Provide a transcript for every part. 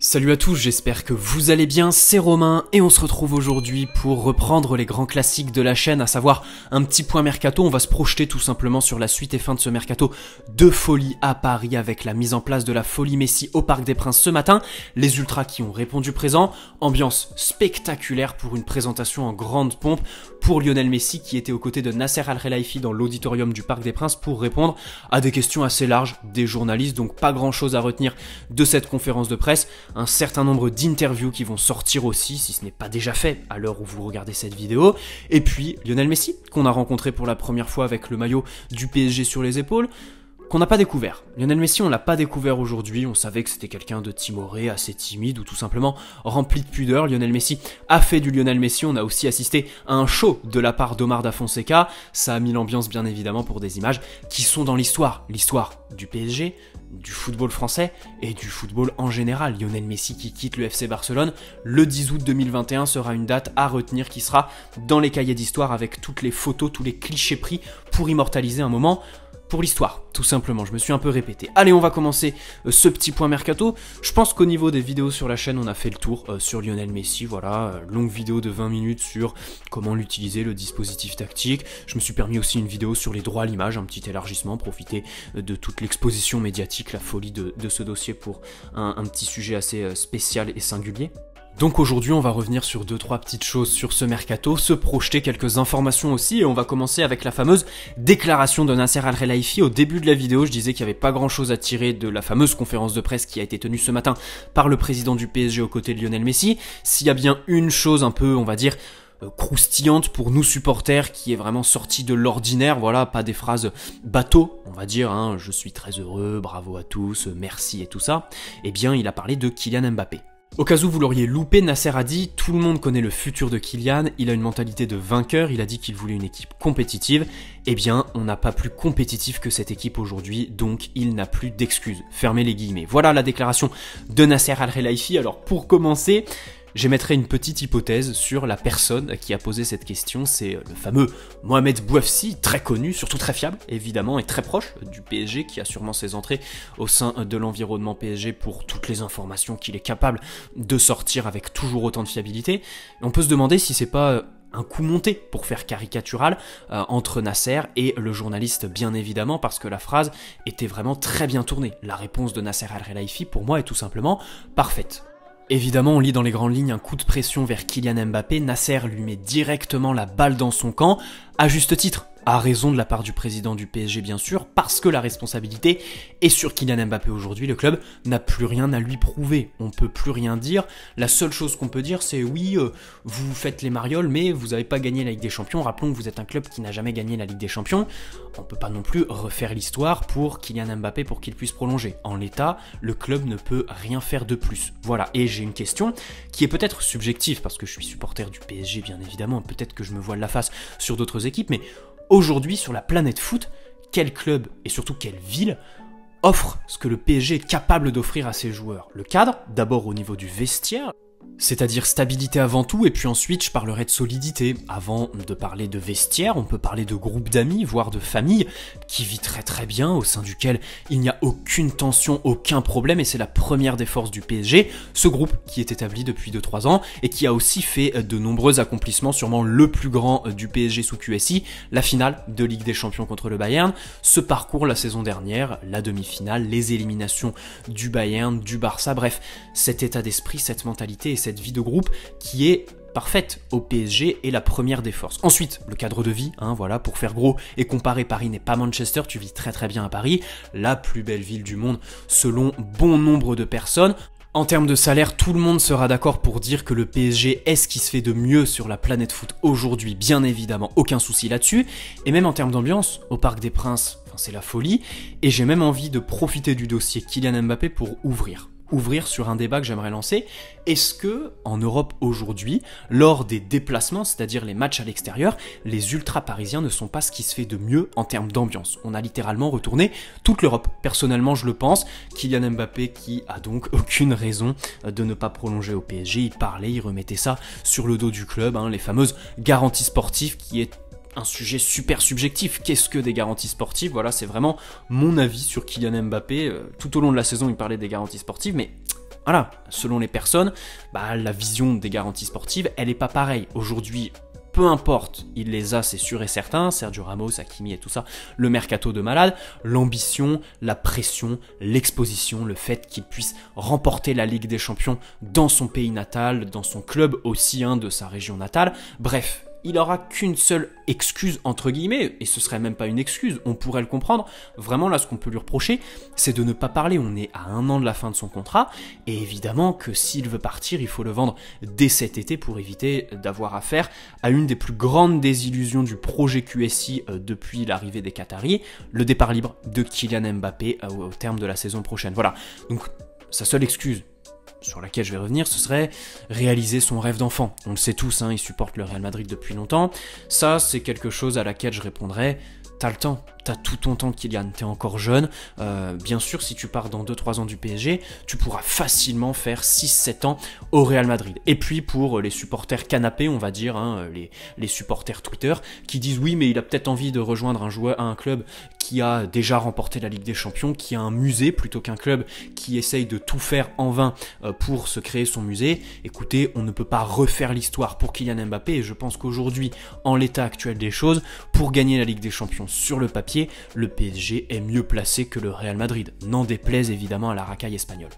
Salut à tous, j'espère que vous allez bien, c'est Romain et on se retrouve aujourd'hui pour reprendre les grands classiques de la chaîne, à savoir un petit point mercato. On va se projeter tout simplement sur la suite et fin de ce mercato de folie à Paris avec la mise en place de la folie Messi au Parc des Princes ce matin. Les Ultras qui ont répondu présent, ambiance spectaculaire pour une présentation en grande pompe pour Lionel Messi qui était aux côtés de Nasser Al-Khelaifi dans l'auditorium du Parc des Princes pour répondre à des questions assez larges des journalistes, donc pas grand chose à retenir de cette conférence de presse. Un certain nombre d'interviews qui vont sortir aussi, si ce n'est pas déjà fait à l'heure où vous regardez cette vidéo. Et puis Lionel Messi, qu'on a rencontré pour la première fois avec le maillot du PSG sur les épaules, qu'on n'a pas découvert. Lionel Messi, on l'a pas découvert aujourd'hui, on savait que c'était quelqu'un de timoré, assez timide ou tout simplement rempli de pudeur. Lionel Messi a fait du Lionel Messi, on a aussi assisté à un show de la part d'Omar Da Fonseca. Ça a mis l'ambiance bien évidemment pour des images qui sont dans l'histoire du PSG, du football français et du football en général. Lionel Messi qui quitte le FC Barcelone le 10 août 2021 sera une date à retenir qui sera dans les cahiers d'histoire avec toutes les photos, tous les clichés pris pour immortaliser un moment pour l'histoire, tout simplement. Je me suis un peu répété. Allez, on va commencer ce petit point mercato. Je pense qu'au niveau des vidéos sur la chaîne, on a fait le tour sur Lionel Messi. Voilà, longue vidéo de 20 minutes sur comment l'utiliser, le dispositif tactique. Je me suis permis aussi une vidéo sur les droits à l'image, un petit élargissement, profiter de toute l'exposition médiatique, la folie de ce dossier pour un petit sujet assez spécial et singulier. Donc aujourd'hui on va revenir sur 2-3 petites choses sur ce mercato, se projeter quelques informations aussi et on va commencer avec la fameuse déclaration de Nasser Al-Khelaifi. Au début de la vidéo je disais qu'il n'y avait pas grand chose à tirer de la fameuse conférence de presse qui a été tenue ce matin par le président du PSG aux côtés de Lionel Messi. S'il y a bien une chose un peu, on va dire, croustillante pour nous supporters qui est vraiment sortie de l'ordinaire, voilà, pas des phrases bateau, on va dire, hein, je suis très heureux, bravo à tous, merci et tout ça, eh bien il a parlé de Kylian Mbappé. Au cas où vous l'auriez loupé, Nasser a dit « Tout le monde connaît le futur de Kylian, il a une mentalité de vainqueur, il a dit qu'il voulait une équipe compétitive. Eh bien, on n'a pas plus compétitif que cette équipe aujourd'hui, donc il n'a plus d'excuses. » Fermez les guillemets. Voilà la déclaration de Nasser Al-Khelaifi. Alors pour commencer, j'émettrai une petite hypothèse sur la personne qui a posé cette question, c'est le fameux Mohamed Bouafsi, très connu, surtout très fiable, évidemment, et très proche du PSG, qui a sûrement ses entrées au sein de l'environnement PSG pour toutes les informations qu'il est capable de sortir avec toujours autant de fiabilité. Et on peut se demander si c'est pas un coup monté pour faire caricatural entre Nasser et le journaliste, bien évidemment, parce que la phrase était vraiment très bien tournée. La réponse de Nasser Al-Khelaifi, pour moi, est tout simplement parfaite. Évidemment, on lit dans les grandes lignes un coup de pression vers Kylian Mbappé, Nasser lui met directement la balle dans son camp, à juste titre, à raison de la part du président du PSG bien sûr, parce que la responsabilité est sur Kylian Mbappé aujourd'hui, le club n'a plus rien à lui prouver, on peut plus rien dire, la seule chose qu'on peut dire c'est oui, vous faites les marioles mais vous n'avez pas gagné la Ligue des Champions, rappelons que vous êtes un club qui n'a jamais gagné la Ligue des Champions, on peut pas non plus refaire l'histoire pour Kylian Mbappé pour qu'il puisse prolonger, en l'état, le club ne peut rien faire de plus, voilà, et j'ai une question qui est peut-être subjective parce que je suis supporter du PSG bien évidemment, peut-être que je me voile la face sur d'autres équipes, mais aujourd'hui, sur la planète foot, quel club et surtout quelle ville offre ce que le PSG est capable d'offrir à ses joueurs? Le cadre, d'abord au niveau du vestiaire, c'est-à-dire stabilité avant tout, et puis ensuite je parlerai de solidité. Avant de parler de vestiaire, on peut parler de groupe d'amis, voire de famille, qui vit très très bien, au sein duquel il n'y a aucune tension, aucun problème, et c'est la première des forces du PSG, ce groupe qui est établi depuis 2-3 ans, et qui a aussi fait de nombreux accomplissements, sûrement le plus grand du PSG sous QSI, la finale de Ligue des Champions contre le Bayern, ce parcours la saison dernière, la demi-finale, les éliminations du Bayern, du Barça, bref, cet état d'esprit, cette mentalité et cette vie de groupe qui est parfaite au PSG est la première des forces. Ensuite, le cadre de vie, hein, voilà, pour faire gros et comparer, Paris n'est pas Manchester, tu vis très très bien à Paris, la plus belle ville du monde selon bon nombre de personnes. En termes de salaire, tout le monde sera d'accord pour dire que le PSG est ce qui se fait de mieux sur la planète foot aujourd'hui, bien évidemment, aucun souci là-dessus. Et même en termes d'ambiance, au Parc des Princes, c'est la folie, et j'ai même envie de profiter du dossier Kylian Mbappé pour ouvrir sur un débat que j'aimerais lancer. Est-ce que, en Europe aujourd'hui, lors des déplacements, c'est-à-dire les matchs à l'extérieur, les ultras parisiens ne sont pas ce qui se fait de mieux en termes d'ambiance? On a littéralement retourné toute l'Europe. Personnellement, je le pense. Kylian Mbappé qui a donc aucune raison de ne pas prolonger au PSG. Il parlait, il remettait ça sur le dos du club, hein, les fameuses garanties sportives qui est un sujet super subjectif. Qu'est-ce que des garanties sportives? Voilà, c'est vraiment mon avis sur Kylian Mbappé. Tout au long de la saison, il parlait des garanties sportives, mais voilà, selon les personnes, la vision des garanties sportives, elle n'est pas pareille. Aujourd'hui, peu importe, il les a, c'est sûr et certain, Sergio Ramos, Hakimi et tout ça, le mercato de malade, l'ambition, la pression, l'exposition, le fait qu'il puisse remporter la Ligue des Champions dans son pays natal, dans son club aussi, de sa région natale, bref. Il n'aura qu'une seule excuse, entre guillemets, et ce serait même pas une excuse, on pourrait le comprendre. Vraiment, là, ce qu'on peut lui reprocher, c'est de ne pas parler. On est à 1 an de la fin de son contrat, et évidemment que s'il veut partir, il faut le vendre dès cet été pour éviter d'avoir affaire à une des plus grandes désillusions du projet QSI depuis l'arrivée des Qataris, le départ libre de Kylian Mbappé au terme de la saison prochaine. Voilà, donc sa seule excuse, sur laquelle je vais revenir, ce serait réaliser son rêve d'enfant. On le sait tous, il supporte le Real Madrid depuis longtemps. Ça, c'est quelque chose à laquelle je répondrais, t'as le temps, t'as tout ton temps Kylian, t'es encore jeune. Bien sûr, si tu pars dans 2-3 ans du PSG, tu pourras facilement faire 6-7 ans au Real Madrid. Et puis pour les supporters canapés, on va dire, les supporters Twitter, qui disent oui, mais il a peut-être envie de rejoindre un club qui a déjà remporté la Ligue des Champions, qui a un musée plutôt qu'un club qui essaye de tout faire en vain pour se créer son musée. Écoutez, on ne peut pas refaire l'histoire pour Kylian Mbappé, et je pense qu'aujourd'hui, en l'état actuel des choses, pour gagner la Ligue des Champions sur le papier, le PSG est mieux placé que le Real Madrid, n'en déplaise évidemment à la racaille espagnole.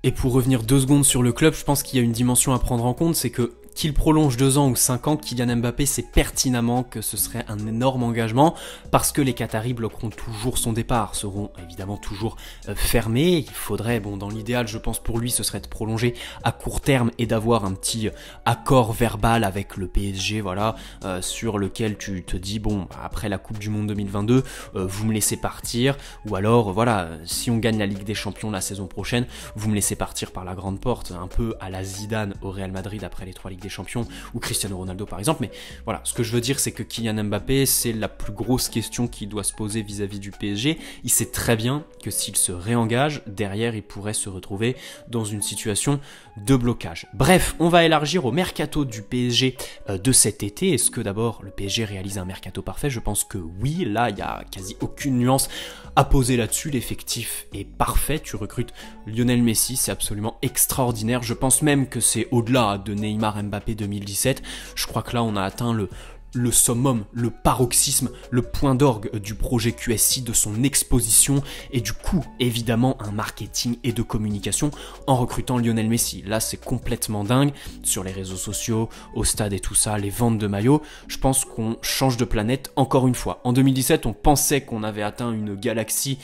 Et pour revenir 2 secondes sur le club, je pense qu'il y a une dimension à prendre en compte, c'est que qu'il prolonge 2 ans ou 5 ans, Kylian Mbappé sait pertinemment que ce serait un énorme engagement parce que les Qataris bloqueront toujours son départ, seront évidemment toujours fermés. Il faudrait, dans l'idéal, je pense pour lui, ce serait de prolonger à court terme et d'avoir un petit accord verbal avec le PSG, voilà, sur lequel tu te dis, après la Coupe du Monde 2022, vous me laissez partir, ou alors, voilà, si on gagne la Ligue des Champions la saison prochaine, vous me laissez partir par la grande porte, un peu à la Zidane au Real Madrid après les 3 Ligues des Champions, ou Cristiano Ronaldo par exemple. Mais voilà, ce que je veux dire, c'est que Kylian Mbappé, c'est la plus grosse question qui doit se poser vis-à-vis du PSG. Il sait très bien que s'il se réengage, derrière il pourrait se retrouver dans une situation de blocage. Bref, on va élargir au mercato du PSG de cet été. Est-ce que d'abord le PSG réalise un mercato parfait? Je pense que oui, là il n'y a quasi aucune nuance à poser là-dessus. L'effectif est parfait, tu recrutes Lionel Messi, c'est absolument extraordinaire. Je pense même que c'est au-delà de Neymar Mbappé 2017. Je crois que là on a atteint le summum, le paroxysme, le point d'orgue du projet QSI, de son exposition et du coup, évidemment, un marketing et de communication en recrutant Lionel Messi. Là, c'est complètement dingue sur les réseaux sociaux, au stade et tout ça, les ventes de maillots. Je pense qu'on change de planète encore une fois. En 2017, on pensait qu'on avait atteint une galaxie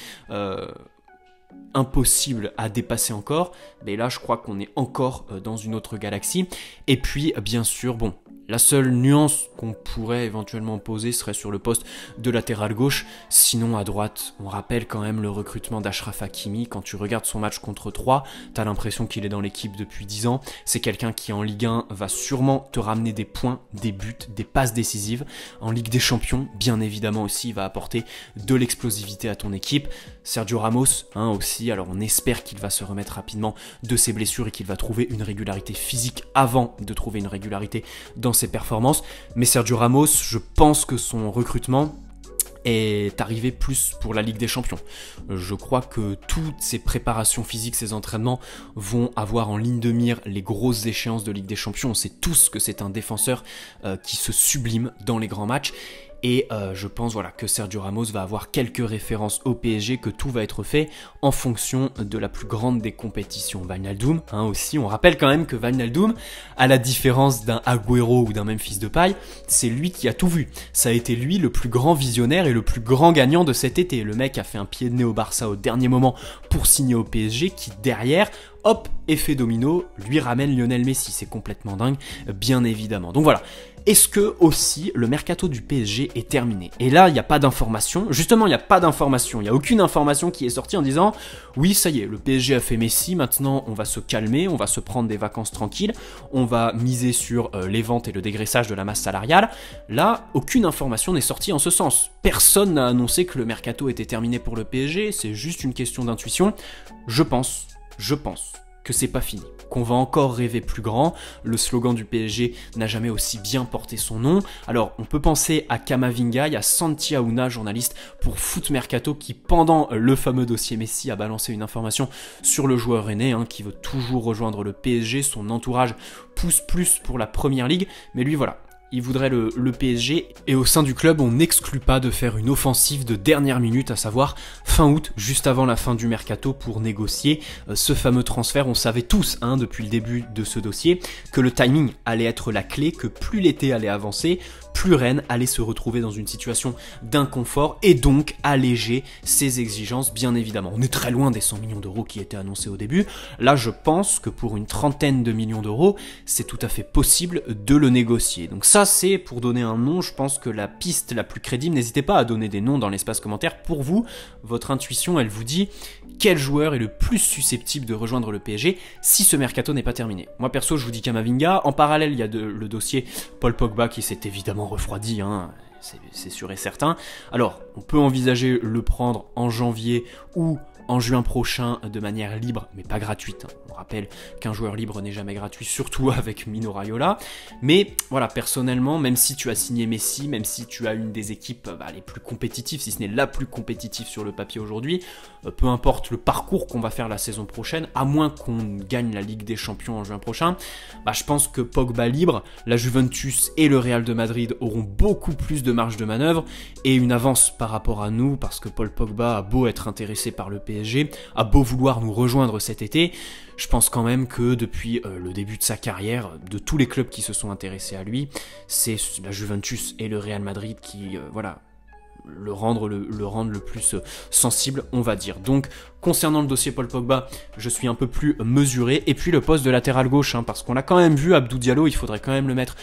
impossible à dépasser encore, mais là je crois qu'on est encore dans une autre galaxie. Et puis bien sûr, la seule nuance qu'on pourrait éventuellement poser serait sur le poste de latéral gauche. Sinon, à droite, on rappelle quand même le recrutement d'Achraf Hakimi. Quand tu regardes son match contre 3, t'as l'impression qu'il est dans l'équipe depuis 10 ans. C'est quelqu'un qui, en Ligue 1, va sûrement te ramener des points, des buts, des passes décisives. En Ligue des Champions, bien évidemment aussi, il va apporter de l'explosivité à ton équipe. Sergio Ramos, aussi. Alors, on espère qu'il va se remettre rapidement de ses blessures et qu'il va trouver une régularité physique avant de trouver une régularité dans ses performances. Mais Sergio Ramos, je pense que son recrutement est arrivé plus pour la Ligue des Champions. Je crois que toutes ces préparations physiques, ces entraînements vont avoir en ligne de mire les grosses échéances de Ligue des Champions. On sait tous que c'est un défenseur qui se sublime dans les grands matchs. Et je pense que Sergio Ramos va avoir quelques références au PSG, que tout va être fait en fonction de la plus grande des compétitions. Wijnaldum, aussi, on rappelle quand même que Wijnaldum, à la différence d'un Agüero ou d'un Memphis Depay, c'est lui qui a tout vu. Ça a été lui le plus grand visionnaire et le plus grand gagnant de cet été. Le mec a fait un pied de nez au Barça au dernier moment pour signer au PSG, qui derrière, hop, effet domino, lui ramène Lionel Messi. C'est complètement dingue, bien évidemment. Donc voilà. Est-ce que aussi le mercato du PSG est terminé? Et là, il n'y a pas d'information. Justement, il n'y a pas d'information. Il n'y a aucune information qui est sortie en disant « Oui, ça y est, le PSG a fait Messi, maintenant on va se calmer, on va se prendre des vacances tranquilles, on va miser sur les ventes et le dégraissage de la masse salariale. » Là, aucune information n'est sortie en ce sens. Personne n'a annoncé que le mercato était terminé pour le PSG, c'est juste une question d'intuition. Je pense que c'est pas fini, qu'on va encore rêver plus grand. Le slogan du PSG n'a jamais aussi bien porté son nom. Alors, on peut penser à Kamavinga, il y a Santi Aouna, journaliste pour Foot Mercato, qui pendant le fameux dossier Messi a balancé une information sur le joueur rennais, qui veut toujours rejoindre le PSG. Son entourage pousse plus pour la Première Ligue, mais lui voilà, il voudrait le PSG, et au sein du club, on n'exclut pas de faire une offensive de dernière minute, à savoir fin août, juste avant la fin du mercato, pour négocier ce fameux transfert. On savait tous, depuis le début de ce dossier, que le timing allait être la clé, que plus l'été allait avancer, plus Rennes allait se retrouver dans une situation d'inconfort et donc alléger ses exigences, bien évidemment. On est très loin des 100 millions d'euros qui étaient annoncés au début. Là, je pense que pour une trentaine de millions d'euros, c'est tout à fait possible de le négocier. Donc ça, c'est pour donner un nom. Je pense que la piste la plus crédible, n'hésitez pas à donner des noms dans l'espace commentaire. Pour vous, votre intuition, elle vous dit quel joueur est le plus susceptible de rejoindre le PSG si ce mercato n'est pas terminé. Moi, perso, je vous dis Kamavinga. En parallèle, il y a le dossier Paul Pogba qui s'est évidemment refroidi, c'est sûr et certain. Alors, on peut envisager le prendre en janvier ou en juin prochain de manière libre, mais pas gratuite. On rappelle qu'un joueur libre n'est jamais gratuit, surtout avec Mino Raiola. Mais voilà, personnellement, même si tu as signé Messi, même si tu as une des équipes les plus compétitives, si ce n'est la plus compétitive sur le papier aujourd'hui, peu importe le parcours qu'on va faire la saison prochaine, à moins qu'on gagne la Ligue des Champions en juin prochain, je pense que Pogba libre, la Juventus et le Real de Madrid auront beaucoup plus de marge de manœuvre et une avance par rapport à nous, parce que Paul Pogba a beau être intéressé par le PSG, a beau vouloir nous rejoindre cet été, je pense quand même que depuis le début de sa carrière, de tous les clubs qui se sont intéressés à lui, c'est la Juventus et le Real Madrid qui, le rendre le plus sensible, on va dire. Donc, concernant le dossier Paul Pogba, je suis un peu plus mesuré. Et puis le poste de latéral gauche, parce qu'on a quand même vu Abdou Diallo, il faudrait quand même le mettre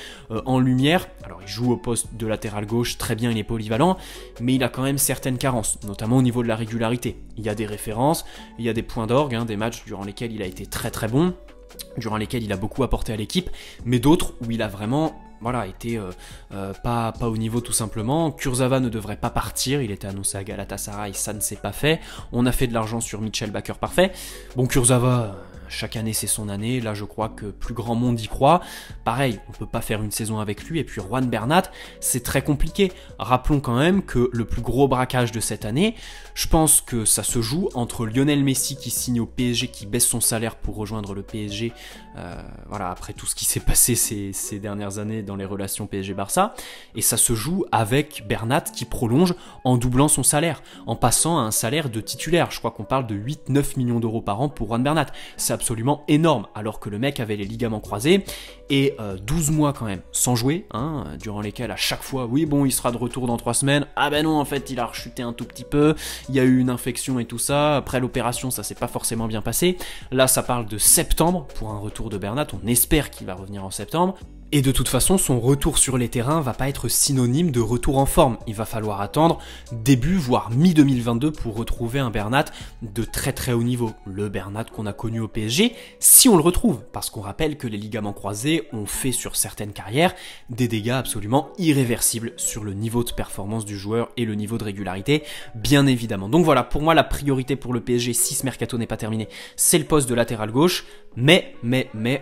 en lumière. Alors, il joue au poste de latéral gauche, très bien, il est polyvalent, mais il a quand même certaines carences, notamment au niveau de la régularité. Il y a des références, il y a des points d'orgue, des matchs durant lesquels il a été très très bon, durant lesquels il a beaucoup apporté à l'équipe, mais d'autres où il a vraiment été pas au niveau tout simplement. Kurzawa ne devrait pas partir, il était annoncé à Galatasaray, ça ne s'est pas fait. On a fait de l'argent sur Mitchell Baker, parfait. Bon, Kurzawa, chaque année c'est son année, là je crois que plus grand monde y croit. Pareil, on peut pas faire une saison avec lui, et puis Juan Bernat, c'est très compliqué. Rappelons quand même que le plus gros braquage de cette année, je pense que ça se joue entre Lionel Messi qui signe au PSG, qui baisse son salaire pour rejoindre le PSG, après tout ce qui s'est passé ces dernières années dans les relations PSG-Barça, et ça se joue avec Bernat qui prolonge en doublant son salaire, en passant à un salaire de titulaire. Je crois qu'on parle de 8-9 millions d'euros par an pour Juan Bernat. C'est absolument énorme, alors que le mec avait les ligaments croisés, et 12 mois quand même, sans jouer, durant lesquels à chaque fois, oui bon, il sera de retour dans 3 semaines, ah ben non, en fait il a rechuté un tout petit peu, il y a eu une infection et tout ça, après l'opération ça s'est pas forcément bien passé. Là ça parle de septembre pour un retour de Bernat, on espère qu'il va revenir en septembre. Et de toute façon, son retour sur les terrains va pas être synonyme de retour en forme. Il va falloir attendre début, voire mi-2022 pour retrouver un Bernat de très très haut niveau. Le Bernat qu'on a connu au PSG, si on le retrouve. Parce qu'on rappelle que les ligaments croisés ont fait sur certaines carrières des dégâts absolument irréversibles sur le niveau de performance du joueur et le niveau de régularité, bien évidemment. Donc voilà, pour moi, la priorité pour le PSG, si ce mercato n'est pas terminé, c'est le poste de latéral gauche. Mais,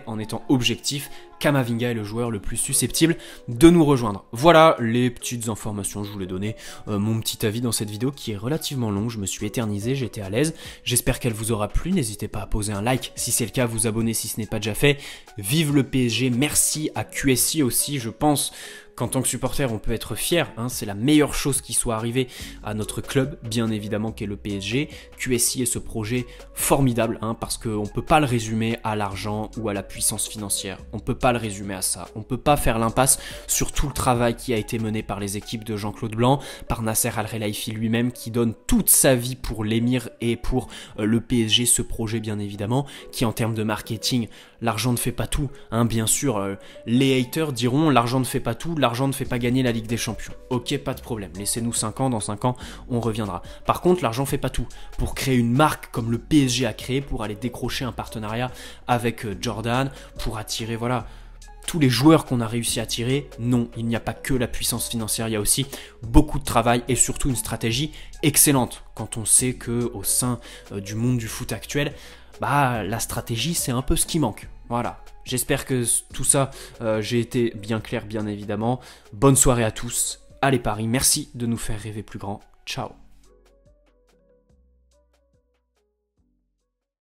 en étant objectif, Kamavinga est le joueur le plus susceptible de nous rejoindre. Voilà les petites informations, je voulais donner mon petit avis dans cette vidéo qui est relativement longue, je me suis éternisé, j'étais à l'aise. J'espère qu'elle vous aura plu, n'hésitez pas à poser un like si c'est le cas, vous abonner si ce n'est pas déjà fait. Vive le PSG, merci à QSI aussi, je pense qu'en tant que supporter, on peut être fier, c'est la meilleure chose qui soit arrivée à notre club, bien évidemment, qu'est le PSG. QSI est ce projet formidable, parce qu'on ne peut pas le résumer à l'argent ou à la puissance financière. On ne peut pas le résumer à ça. On ne peut pas faire l'impasse sur tout le travail qui a été mené par les équipes de Jean-Claude Blanc, par Nasser Al-Khelaifi lui-même, qui donne toute sa vie pour l'émir et pour le PSG, ce projet, bien évidemment, qui en termes de marketing, l'argent ne fait pas tout. Bien sûr, les haters diront l'argent ne fait pas tout, l'argent ne fait pas gagner la Ligue des Champions. Ok, pas de problème, laissez-nous 5 ans, dans 5 ans, on reviendra. Par contre, l'argent fait pas tout. Pour créer une marque comme le PSG a créé, pour aller décrocher un partenariat avec Jordan, pour attirer, tous les joueurs qu'on a réussi à attirer, non, il n'y a pas que la puissance financière, il y a aussi beaucoup de travail et surtout une stratégie excellente. Quand on sait que au sein du monde du foot actuel, bah la stratégie c'est un peu ce qui manque. Voilà. J'espère que tout ça, j'ai été bien clair bien évidemment. Bonne soirée à tous. Allez Paris, merci de nous faire rêver plus grand. Ciao.